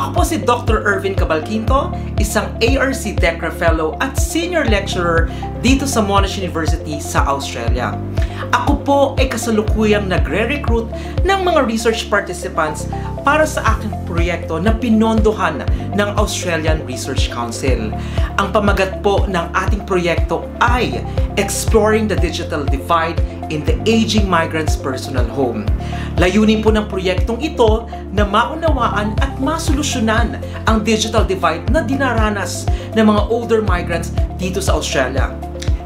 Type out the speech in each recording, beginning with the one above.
Ako po si Dr. Ervin Cabalquinto, isang ARC DECRA Fellow at Senior Lecturer dito sa Monash University sa Australia. Ako po ay kasalukuyang nagre-recruit ng mga research participants para sa aking proyekto na pinondohan ng Australian Research Council. Ang pamagat po ng ating proyekto ay Exploring the Digital Divide in the Aging Migrants' Personal Home. Layunin po ng proyektong ito na maunawaan at masolusyonan ang digital divide na dinaranas ng mga older migrants dito sa Australia.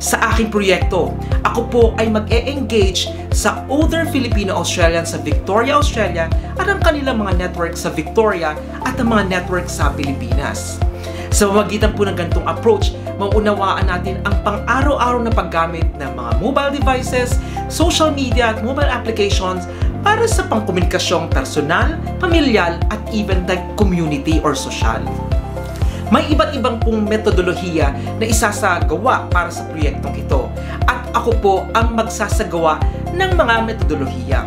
Sa aking proyekto, ako po ay mag-e-engage sa older Filipino-Australians sa Victoria, Australia at ang kanilang mga network sa Victoria at ang mga network sa Pilipinas. Sa pamamagitan po ng ganitong approach, mauunawaan natin ang pang-araw-araw na paggamit ng mga mobile devices, social media at mobile applications para sa pangkomunikasyong personal, pamilyal at even the community or social. May iba't ibang pong metodolohiya na isasagawa para sa proyektong ito at ako po ang magsasagawa ng mga metodolohiya.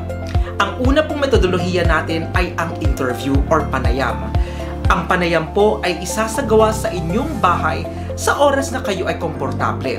Ang una pong metodolohiya natin ay ang interview or panayam. Ang panayam po ay isasagawa sa inyong bahay sa oras na kayo ay komportable.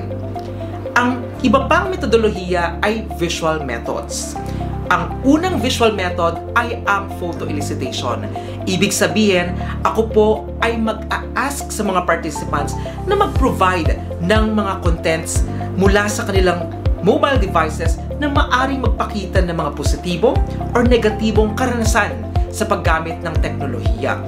Ang iba pang metodolohiya ay visual methods. Ang unang visual method ay ang photo elicitation. Ibig sabihin, ako po ay mag-a-ask sa mga participants na mag-provide ng mga contents mula sa kanilang mobile devices na maaring magpakita ng mga positibo or negatibong karanasan sa paggamit ng teknolohiya.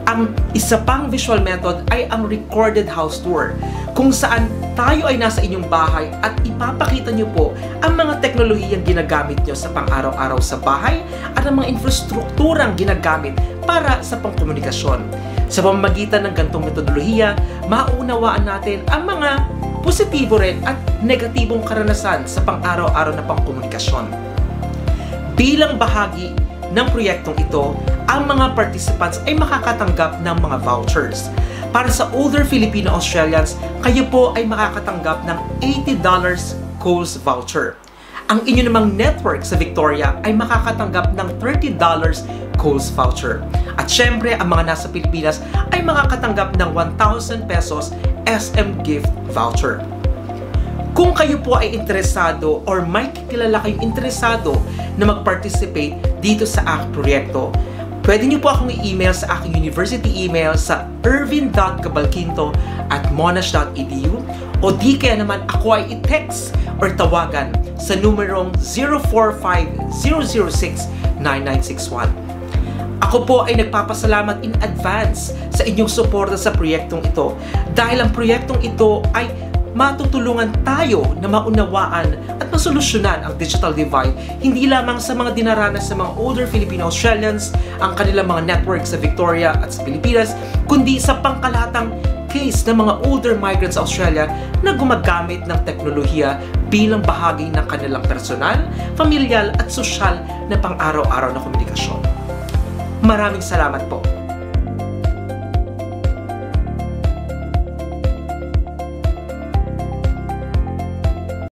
Ang isa pang visual method ay ang recorded house tour, kung saan tayo ay nasa inyong bahay at ipapakita nyo po ang mga teknolohiyang ginagamit nyo sa pang-araw-araw sa bahay at ang mga infrastrukturang ginagamit para sa pangkomunikasyon. Sa pamamagitan ng ganitong metodolohiya, maunawaan natin ang mga positibo rin at negatibong karanasan sa pang-araw-araw na pangkomunikasyon. Bilang bahagi ng proyektong ito, ang mga participants ay makakatanggap ng mga vouchers. Para sa older Filipino-Australians, kayo po ay makakatanggap ng $80 Coles voucher. Ang inyo namang network sa Victoria ay makakatanggap ng $30 Coles voucher. At syempre, ang mga nasa Pilipinas ay makakatanggap ng 1,000 pesos SM gift voucher. Kung kayo po ay interesado or may kilala kayong interesado na mag-participate dito sa aking proyekto, pwede niyo po akong i-email sa aking university email sa ervin.cabalquinto@monash.edu o di kaya naman ako ay i-text or tawagan sa numerong 045-006-9961. Ako po ay nagpapasalamat in advance sa inyong suporta sa proyektong ito dahil ang proyektong ito ay matutulungan tayo na maunawaan at masolusyonan ang digital divide hindi lamang sa mga dinaranas sa mga older Filipino-Australians, ang kanilang mga network sa Victoria at sa Pilipinas, kundi sa pangkalahatang case ng mga older migrants sa Australia na gumagamit ng teknolohiya bilang bahagi ng kanilang personal, pamilyal at sosyal na pang-araw-araw na komunikasyon. Maraming salamat po.